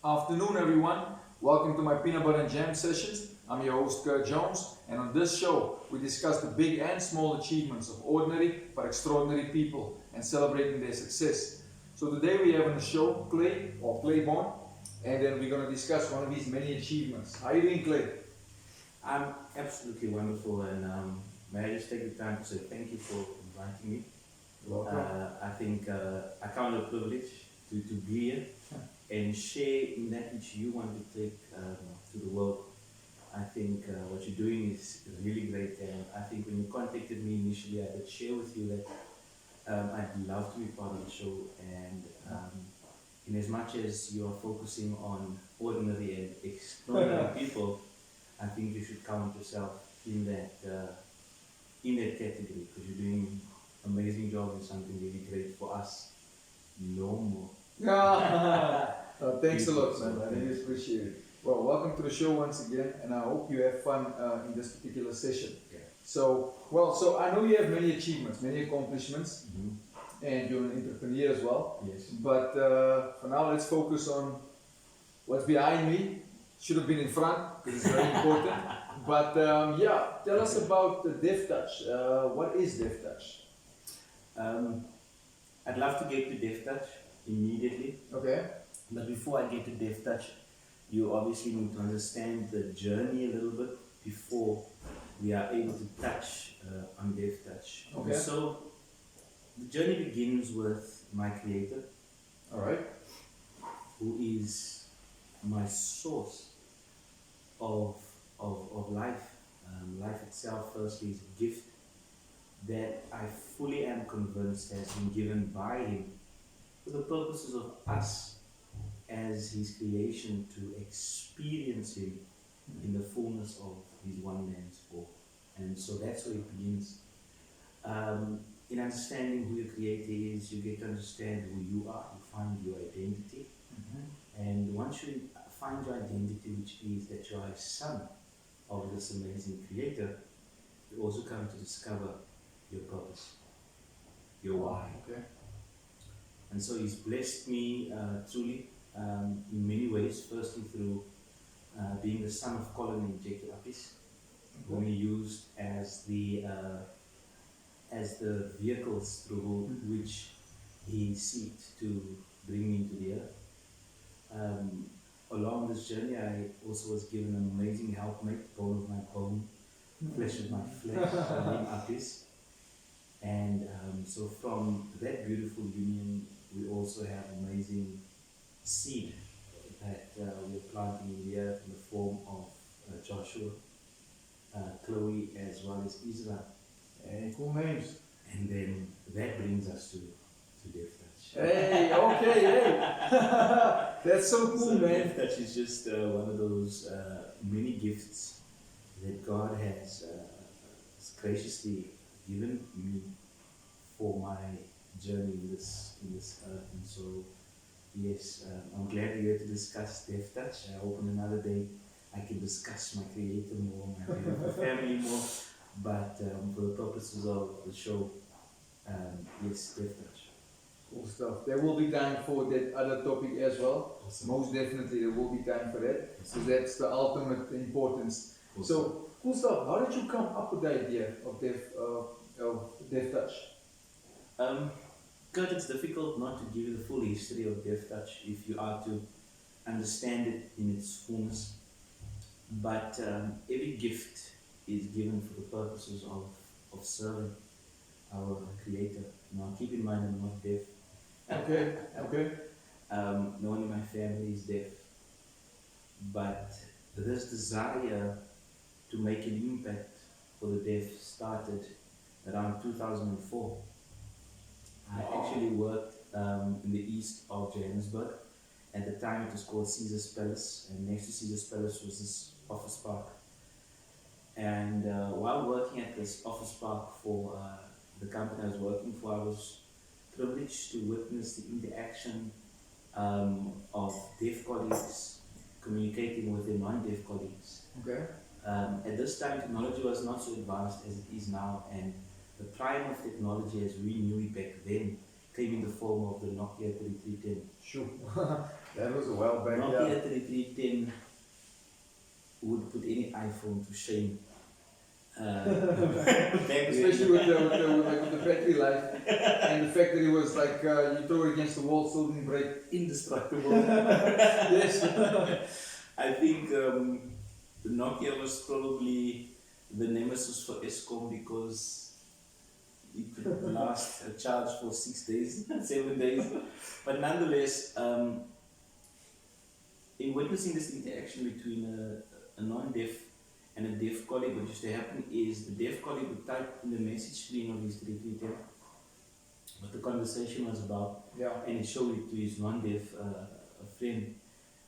Afternoon, everyone. Welcome to my PeanA BAttE Jam sessions. I'm your host, Kurt Jones, and on this show, we discuss the big and small achievements of ordinary but extraordinary people and celebrating their success. So today we have on the show Clay, or Claybourne, and then we're going to discuss one of his many achievements. How are you doing, Clay? I'm absolutely wonderful, and may I just take the time to say thank you for inviting me. Welcome. I think I count it a privilege to be here and share in that which you want to take to the world. I think what you're doing is really great, and I think when you contacted me initially, I did share with you that I'd love to be part of the show, and in as much as you are focusing on ordinary and extraordinary people, I think you should count yourself in that category, because you're doing an amazing job and something really great for us. No more. Thanks a lot, man. I really appreciate it. Well, welcome to the show once again, and I hope you have fun in this particular session. Yeah. So I know you have many achievements, many accomplishments, and you're an entrepreneur as well. Yes. But for now, let's focus on what's behind me. Should have been in front because it's very important. But tell us about the DeafTouch. What is DeafTouch? I'd love to get to DeafTouch immediately. Okay. But before I get to DeafTouch, you obviously need to understand the journey a little bit before we are able to touch on DeafTouch. Okay. So the journey begins with my creator, All right. who is my source of life. Life itself, firstly, is a gift that I fully am convinced has been given by him for the purposes of us as his creation to experience him in the fullness of his one man's form. And so that's where it begins. In understanding who your creator is, you get to understand who you are, you find your identity. And once you find your identity, which is that you are a son of this amazing creator, you also come to discover your purpose, your why. Okay. And so he's blessed me truly in many ways. Firstly, through being the son of Colin and Jacob Appice, whom he used as the vehicles through which he sought to bring me to the earth. Along this journey, I also was given an amazing helpmate, bone of my bone, flesh of my flesh, named Appice. And so from that beautiful union, we also have amazing seed that we're planting in the earth in the form of Joshua, Chloe, as well as Israel. Hey, cool names. And then that brings us to DeafTouch. Hey, okay, hey. That's so cool, So man. DeafTouch is just one of those many gifts that God has graciously given me for my journey in this earth. And so, yes, I'm glad we're here to discuss DeafTouch. I hope on another day I can discuss my creator more, my family more. But for the purposes of the show, yes, DeafTouch. Cool stuff. There will be time for that other topic as well. Awesome. Most definitely there will be time for that, because that's the ultimate importance. Awesome. So, cool stuff. How did you come up with the idea of DeafTouch? Kurt, it's difficult not to give you the full history of DeafTouch if you are to understand it in its fullness. But every gift is given for the purposes of serving our Creator. Now, keep in mind I'm not deaf. Okay, okay. No one in my family is deaf. But this desire to make an impact for the deaf started around 2004. I actually worked in the east of Johannesburg. At the time it was called Caesar's Palace, and next to Caesar's Palace was this office park. And while working at this office park for the company I was working for, I was privileged to witness the interaction of deaf colleagues communicating with their non-deaf colleagues. Okay. At this time, technology was not so advanced as it is now, and the prime of technology as we knew it back then came in the form of the Nokia 3310. Sure. That was a while back, Nokia yeah. 3310 would put any iPhone to shame. Back Especially with the battery life and the fact that it was like you throw it against the wall, still didn't break. indestructible. Yes. I think Nokia was probably the nemesis for Eskom because it could last a charge for 6 days, 7 days. But nonetheless, in witnessing this interaction between a non-deaf and a deaf colleague, what used to happen is the deaf colleague would type in the message screen of his 3310 what the conversation was about, Yeah. and he showed it to his non-deaf friend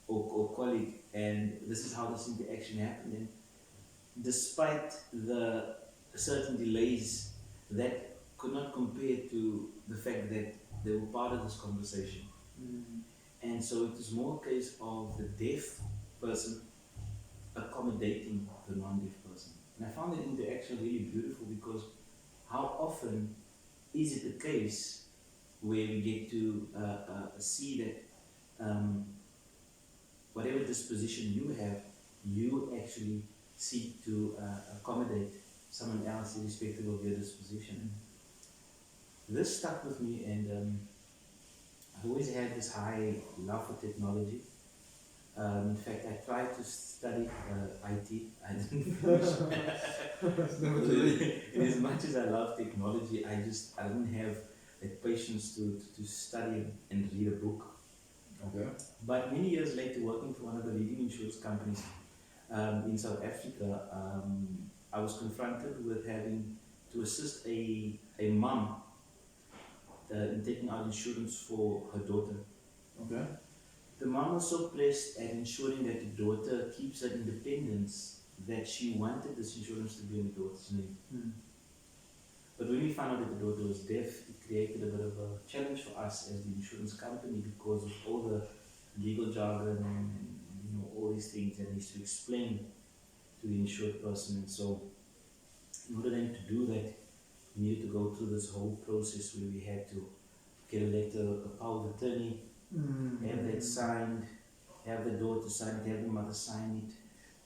or colleague, and this is how this interaction happened. And despite the certain delays, that could not compare to the fact that they were part of this conversation. And so it was more a case of the deaf person accommodating the non-deaf person. And I found that interaction really beautiful because how often is it the case where we get to see that whatever disposition you have, you actually seek to accommodate someone else irrespective of your disposition. This stuck with me, and I've always had this high love for technology. In fact, I tried to study IT. I didn't finish. As much as I love technology, I didn't have the patience to study and read a book. Okay. But many years later, working for one of the leading insurance companies in South Africa, I was confronted with having to assist a mum in taking out insurance for her daughter. Okay. The mom was so pressed at ensuring that the daughter keeps her independence that she wanted this insurance to be in the daughter's name. But when we found out that the daughter was deaf, it created a bit of a challenge for us as the insurance company because of all the legal jargon and all these things that needs to explain to the insured person. And so in order then to do that, we needed to go through this whole process where we had to get a letter, a power of attorney, have that signed, have the daughter sign it, have the mother sign it.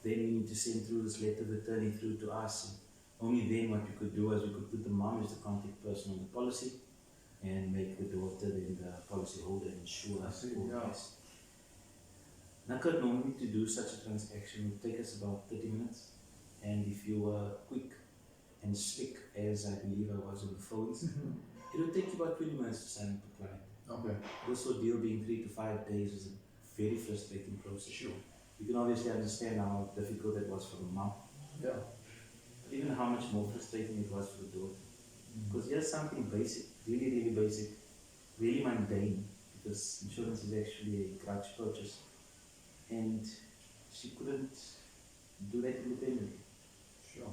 Then we need to send through this letter of attorney through to us. And only then what we could do is we could put the mom as the contact person on the policy and make the daughter then the policy holder and insure us all the rest. Now, normally to do such a transaction would take us about 30 minutes. And if you were quick and slick, as I believe I was on the phones, it would take you about 20 minutes to sign up a client. Okay. This ordeal being 3 to 5 days was a very frustrating process. Sure. You can obviously understand how difficult it was for the mom, Yeah. but even how much more frustrating it was for the daughter. Because here's something basic, really, really basic, really mundane, because insurance is actually a grudge purchase, and she couldn't do that independently. Sure.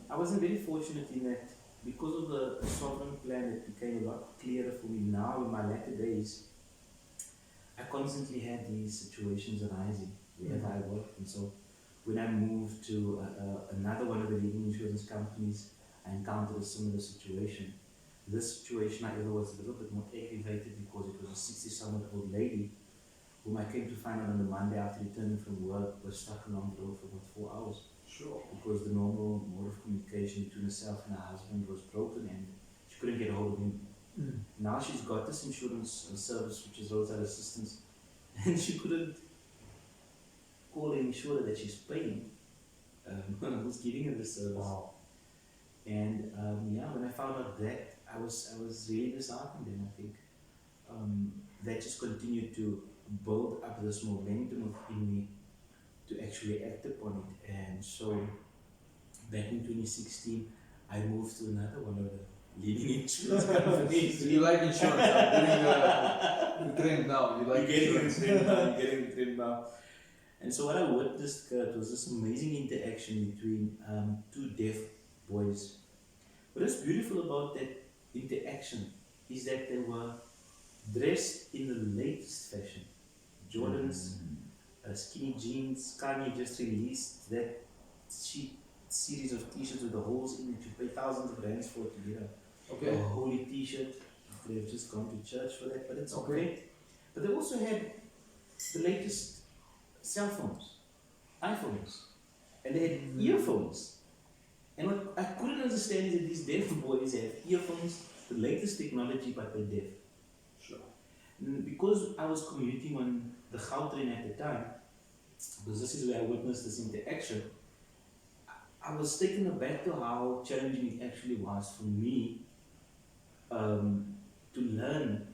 I wasn't very fortunate in that because of the sovereign plan that became a lot clearer for me now in my latter days. I constantly had these situations arising wherever I worked, and so when I moved to another one of the leading insurance companies, I encountered a similar situation. This situation, however, was a little bit more aggravated because it was a 60-something-old lady whom I came to find out on the Monday after returning from work was stuck along the road for about 4 hours. Sure. Because the normal mode of communication between herself and her husband was broken and she couldn't get a hold of him. Now she's got this insurance service which is roadside assistance, and she couldn't call the insurer that she's paying who's giving her the service. Wow. And when I found out that, I was really disheartened, and I think that just continued to build up this momentum in me to actually act upon it. And so back in 2016, I moved to another one of the leading insurance companies. So you like insurance? I'm getting the trend now. You like insurance? You're getting the trend now. And so what I witnessed, Kurt, was this amazing interaction between two deaf boys. What is beautiful about that interaction is that they were dressed in the latest fashion. Jordans, skinny jeans. Kanye just released that cheap series of t-shirts with the holes in it. You pay thousands of rands for it to get a Okay. holy t-shirt. You could have just gone to church for that, but it's Okay. great. But they also had the latest cell phones, iPhones, and they had earphones. And what I couldn't understand is that these deaf boys have earphones, the latest technology, but they're deaf. Sure. Because I was commuting on the Gautrain at the time, because this is where I witnessed this interaction, I was taken aback to how challenging it actually was for me to learn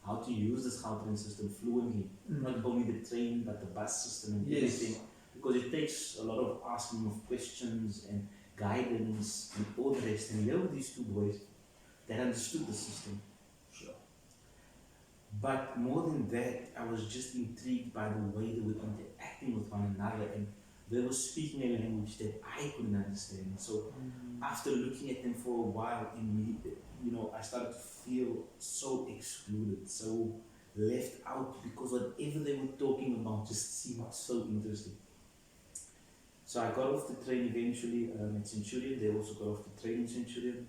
how to use this Gautrain system fluently. Not only the train, but the bus system and everything. Because it takes a lot of asking of questions and guidance and all the rest. And there were these two boys that understood the system. Sure. But more than that, I was just intrigued by the way they were interacting with one another, and they were speaking a language that I couldn't understand. So after looking at them for a while, I started to feel so excluded, so left out, because whatever they were talking about just seemed so interesting. So I got off the train eventually at Centurion. They also got off the train in Centurion.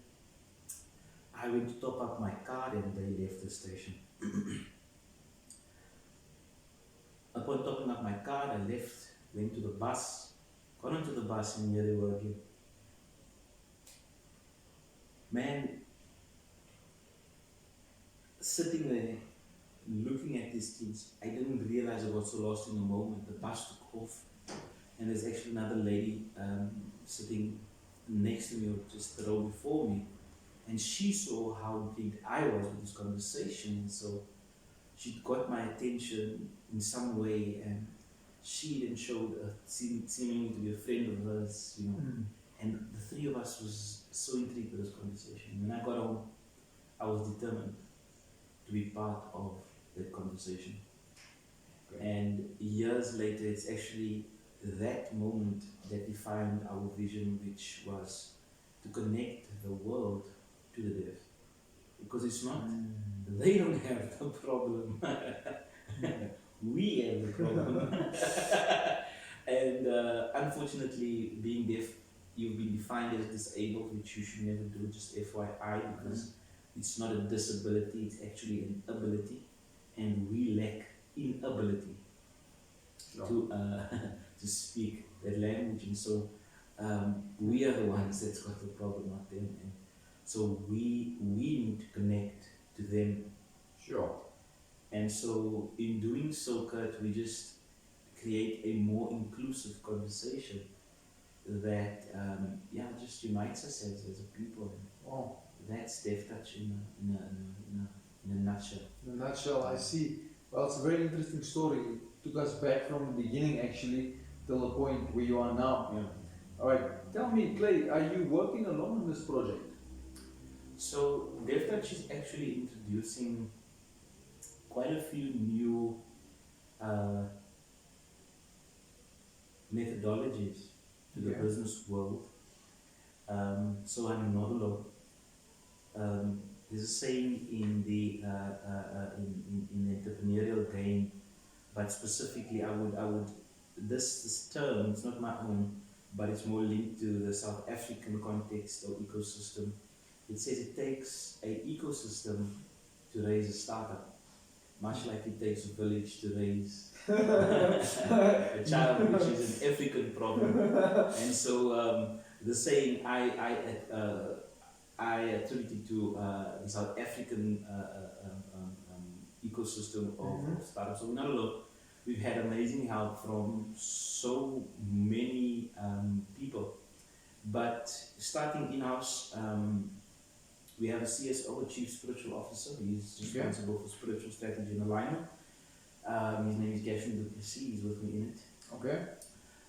I went to top up my card and they left the station. Upon topping up my card, I left, went to the bus, got onto the bus, and here they were again. Man, sitting there, looking at these kids, I didn't realize I got so lost in the moment. The bus took off, and there's actually another lady sitting next to me, or just the row before me, and she saw how intrigued I was with this conversation, and so she got my attention in some way, and she then showed seemingly to be a friend of hers, and the three of us was so intrigued with this conversation. When I got home, I was determined to be part of that conversation. Great. And years later, it's actually that moment that defined our vision, which was to connect the world to the deaf. Because it's not, they don't have the problem. We have the problem. And unfortunately, being deaf, you've been defined as disabled, which you should never do, just FYI, because it's not a disability, it's actually an ability, and we lack inability to speak that language, and so we are the ones that's got the problem, not them. And so we need to connect to them. Sure. And so in doing so, Kurt, we just create a more inclusive conversation that just unites us as a people. Wow. That's DeafTouch in a nutshell. In a nutshell, I see. Well, it's a very interesting story. It took us back from the beginning, actually, till the point where you are now. Yeah. All right. Tell me, Clay, are you working alone on this project? So DeafTouch is actually introducing quite a few new methodologies to the business world. So I'm not alone. There's a saying in the entrepreneurial game, but specifically I would this term, it's not my own, but it's more linked to the South African context or ecosystem. It says it takes an ecosystem to raise a startup, much like it takes a village to raise a child, which is an African problem. And so the saying I attributed to the South African ecosystem of startups. So we're not alone. We've had amazing help from so many people. But starting in-house, we have a CSO, a Chief Spiritual Officer. He's responsible for spiritual strategy and alignment. His name is Gavin Duplessis. He's with me in it. Okay.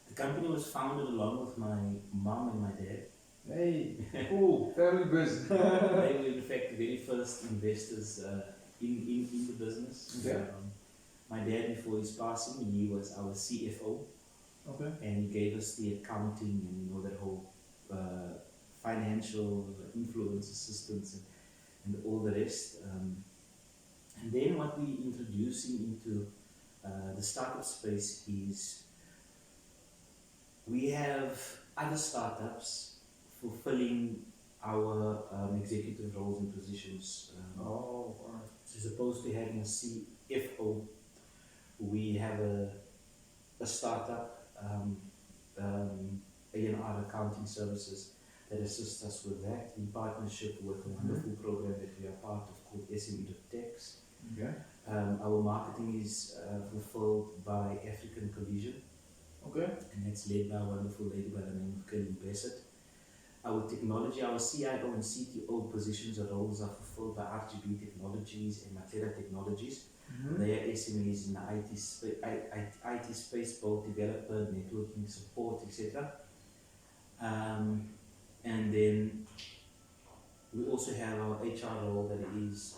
The company was founded along with my mom and my dad. Hey, cool, family business. They were in fact the very first investors in the business. Okay. My dad, before his passing, he was our CFO. Okay. And he gave us the accounting and that whole financial influence assistance and all the rest. And then what we're introducing into the startup space is we have other startups fulfilling our executive roles and positions. So as opposed to having a FO. We have a startup, A&R accounting services that assists us with that in partnership with a wonderful program that we are part of called SME.Tax. Okay. Our marketing is fulfilled by African Collision, Okay. and that's led by a wonderful lady by the name of PeanA BAttE. Our technology, our CIO and CTO positions and roles are fulfilled by RGB Technologies and Matera Technologies. They are SMEs in the IT space, both developer, networking, support, etc. And then we also have our HR role that is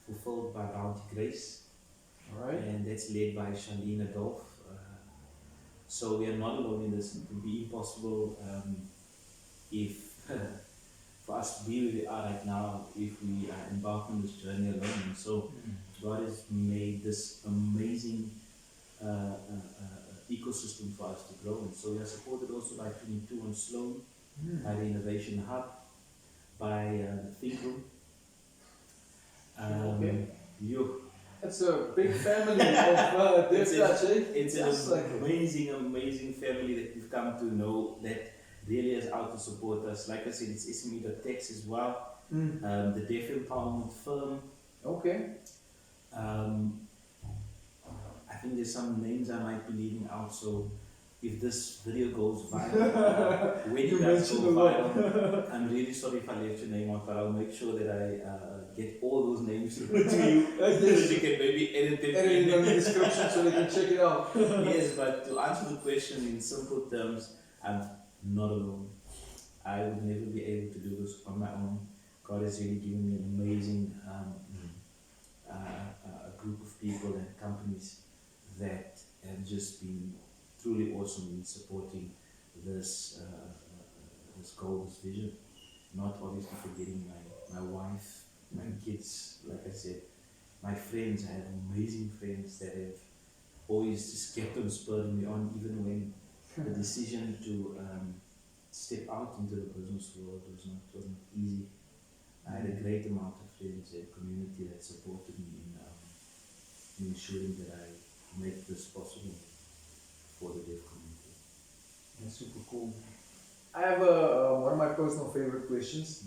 fulfilled by Bounty Grace, All right. and that's led by Shalina Adolf. So we are not alone in this. It would be impossible if for us to be where we are right now if we embark on this journey alone. And so God has made this amazing ecosystem for us to grow. And so we are supported also by 22 on Sloan, by the Innovation Hub, by the Think Room. Okay. You. It's a big family of DeafTouch, eh? It's an amazing family that we've come to know that really is out to support us. Like I said, it's SME.Tax as well, the Deaf Empowerment Firm. Okay. I think there's some names I might be leaving out, so if this video goes viral, when you guys go viral, I'm really sorry if I left your name out, but I'll make sure that I get all those names to you, so that you can maybe edit them in the description so they can check it out. Yes, but to answer the question in simple terms, I'm not alone. I would never be able to do this on my own. God has really given me an amazing group of people and companies that have just been truly awesome in supporting this this goal, this vision. Not obviously forgetting my wife, my kids, like I said, my friends. I have amazing friends that have always just kept on spurring me on, even when the decision to step out into the business world wasn't easy. I had a great amount of friends and community that supported me in ensuring that I make this possible for the deaf community. That's super cool. I have one of my personal favorite questions.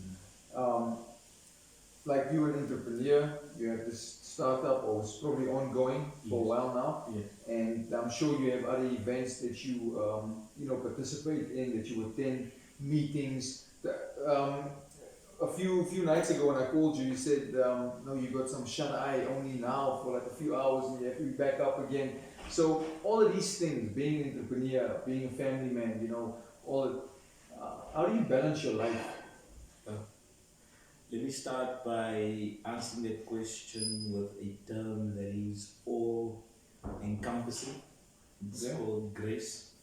Like you're an entrepreneur, you have this startup, or it's probably ongoing for a while now, and I'm sure you have other events that you participate in, that you attend, meetings. A few nights ago when I called you, you said no, you got some shut eye only now for like a few hours, and you have to be back up again. So all of these things, being an entrepreneur, being a family man, how do you balance your life? Let me start by answering that question with a term that is all encompassing. It's called grace.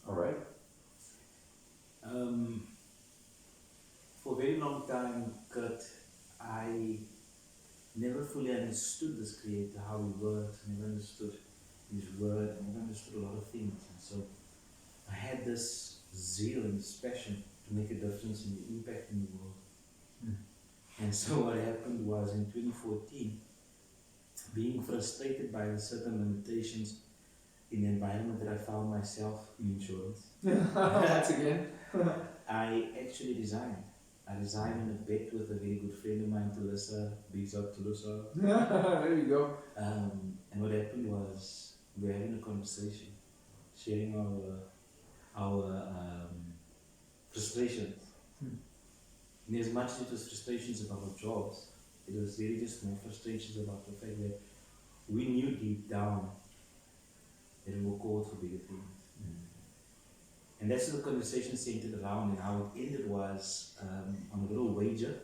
All right. For a very long time, Kurt, I never fully understood this creator, how he works, never understood his word, never understood a lot of things. And so I had this zeal and this passion to make a difference and impact in the world. And so what happened was in 2014, being frustrated by the certain limitations in the environment that I found myself in insurance. Once again. I actually resigned. I resigned in a bet with a very good friend of mine, Tulisa. Big up Tulisa. There you go. And what happened was we were having a conversation, sharing our frustrations. And as much as it was frustrations about our jobs, it was really just more frustrations about the fact that we knew deep down that we were called for bigger things. And that's what the conversation centered around, and how it ended was on a little wager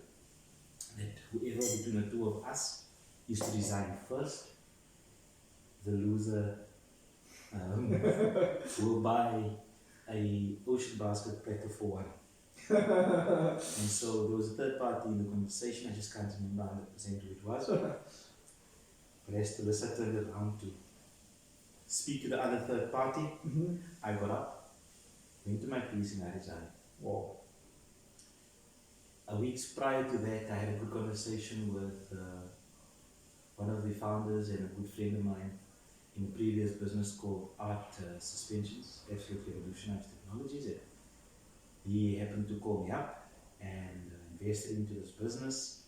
that whoever between the two of us used to resign first, the loser will buy a ocean basket platter for one. And so there was a third party in the conversation. I just can't remember 100% who it was. But as Tulisa turned around to speak to the other third party, I got up, went to my place, and I resigned. Wow. A week prior to that, I had a good conversation with one of the founders and a good friend of mine in a previous business called Art Suspensions, absolutely revolutionized technologies. And he happened to call me up and invested into this business,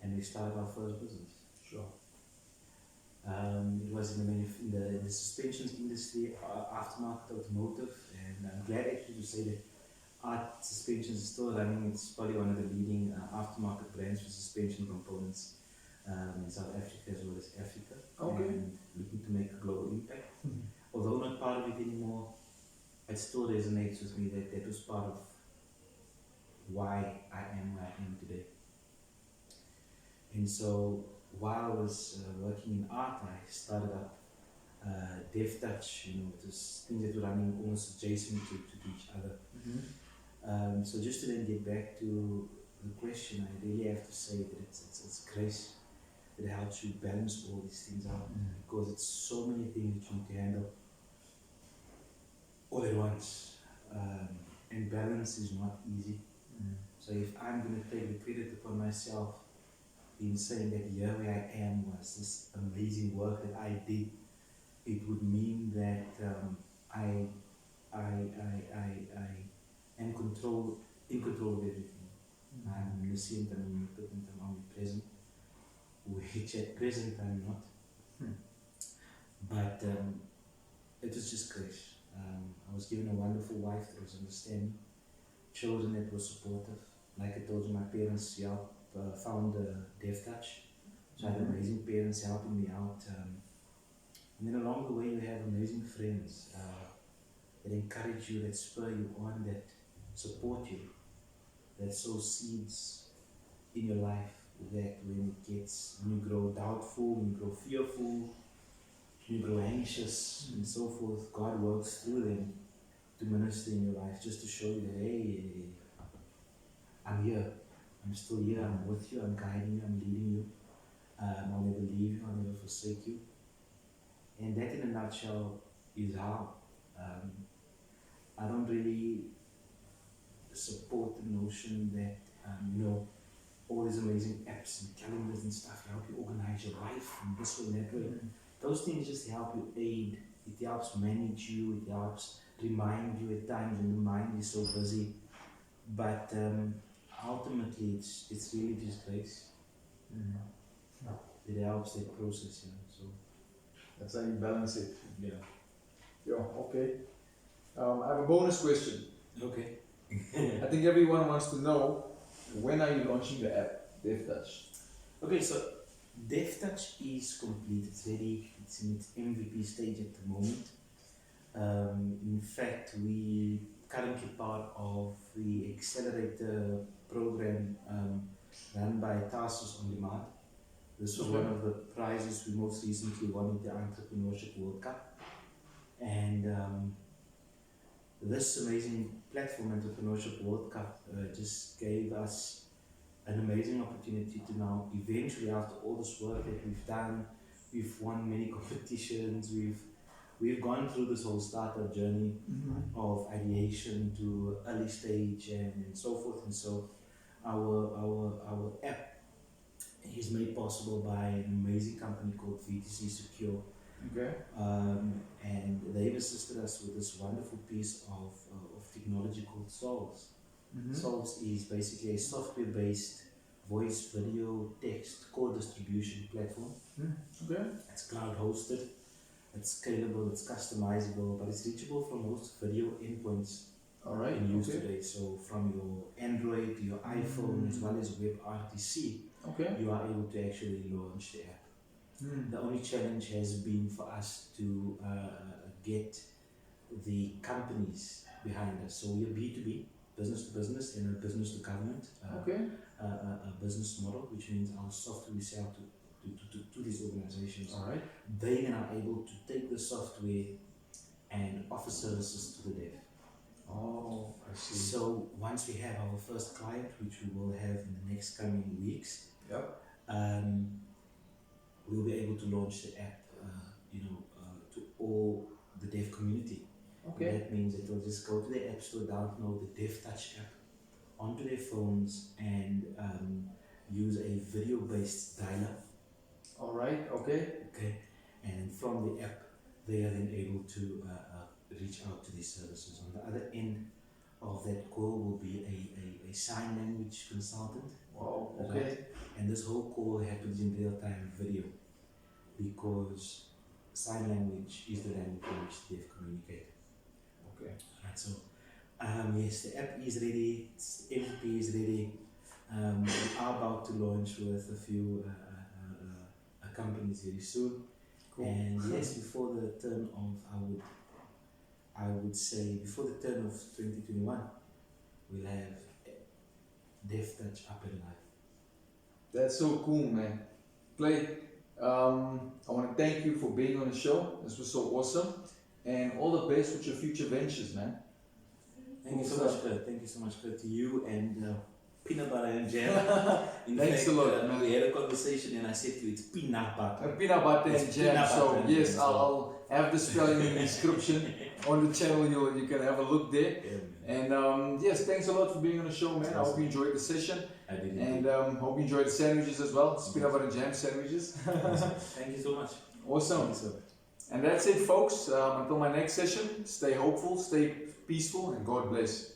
and we started our first business. Sure. It was in the suspensions industry, aftermarket automotive, and I'm glad actually to say that Art Suspensions is still running. It's probably one of the leading aftermarket brands for suspension components in South Africa as well as Africa. Okay. And looking to make a global impact. Although not part of it anymore, it still resonates with me that that was part of why I am where I am today. And so while I was working in art, I started up DeafTouch, it was things that were running almost adjacent to each other. So just to then get back to the question, I really have to say that it's grace that helps you balance all these things out, because it's so many things that you need to handle all at once, and balance is not easy. So if I'm going to take the credit upon myself in saying that here where I am was this amazing work that I did, it would mean that I am in control of everything. I'm omniscient, I'm omnipotent, I'm omnipresent, which at present I'm not. But it was just grace. I was given a wonderful wife that was understanding, children that were supportive. Like I told you, my parents found DeafTouch, so I had amazing parents helping me out. And then along the way, you have amazing friends that encourage you, that spur you on, that support you, that sow seeds in your life, that when you grow doubtful, when you grow fearful, when you grow anxious and so forth, God works through them to minister in your life, just to show you that, hey, I'm here, I'm still here, I'm with you, I'm guiding you, I'm leading you, I'll never leave you, I'll never forsake you. And that in a nutshell is how. I don't really support the notion that, all these amazing apps and calendars and stuff help you organize your life in this way and that way. Those things just help you aid. It helps manage you, it helps remind you at times when the mind is so busy. But ultimately, it's really just grace. It helps that process, so. That's how you balance it. Yeah. Yeah, okay. I have a bonus question. Okay. I think everyone wants to know, when are you launching the app, DeafTouch? Okay, so DeafTouch is complete. It's ready. It's in its MVP stage at the moment. In fact, we currently part of the accelerator program run by Tarsus on Demand. This was one of the prizes we most recently won in the Entrepreneurship World Cup. And this amazing platform, Entrepreneurship World Cup, just gave us an amazing opportunity to now, eventually, after all this work that we've done, we've won many competitions, we've gone through this whole startup journey of ideation to early stage and so forth. And so our app is made possible by an amazing company called VTC Secure. Okay. And they've assisted us with this wonderful piece of technology called Solves. Solves is basically a software-based voice, video, text, code distribution platform. Okay. It's cloud-hosted, it's scalable, it's customizable, but it's reachable from most video endpoints in use today. So from your Android to your iPhone as well as WebRTC, you are able to actually launch the app. The only challenge has been for us to get the companies behind us. So we're B2B, business to business, and a business to government a business model, which means our software we sell to these organizations. They then are able to take the software and offer services to the deaf. Oh, I see. So once we have our first client, which we will have in the next coming weeks, we'll be able to launch the app, to all the deaf community. That means that they'll just go to the App Store, download the DeafTouch app onto their phones, and use a video-based dialer All right. Okay. Okay, and from the app, they are then able to reach out to these services. On the other end of that call will be a sign language consultant. Wow. Right? Okay. And this whole call happens in real time video because sign language is the language in which they communicate. Okay. Right, so yes, the app is ready, MVP is ready. We are about to launch with a few companies very soon. Cool. And yes, before the turn of, I would say, before the turn of 2021, we'll have DeafTouch up and live. That's so cool, man. Clay, I want to thank you for being on the show. This was so awesome. And all the best with your future ventures, man. Thank you so much, Kurt. Thank you so much, Kurt, to you and PeanA BAttE Jam. In Thanks fact, a lot, man. we had a conversation and I said to you, it's PeanA BAttE. PeanA BAttE It's Jam. PeanA So BAttE yes, Jam, I'll have the spelling in the description on the channel. You can have a look there. Yeah, And yes, thanks a lot for being on the show, man. I hope you enjoyed the session. I did. And hope you enjoyed the sandwiches as well. PeanA BAttE Jam sandwiches. Thank you so much. Awesome. Thank you so much. And that's it, folks. Until my next session, stay hopeful, stay peaceful, and God bless.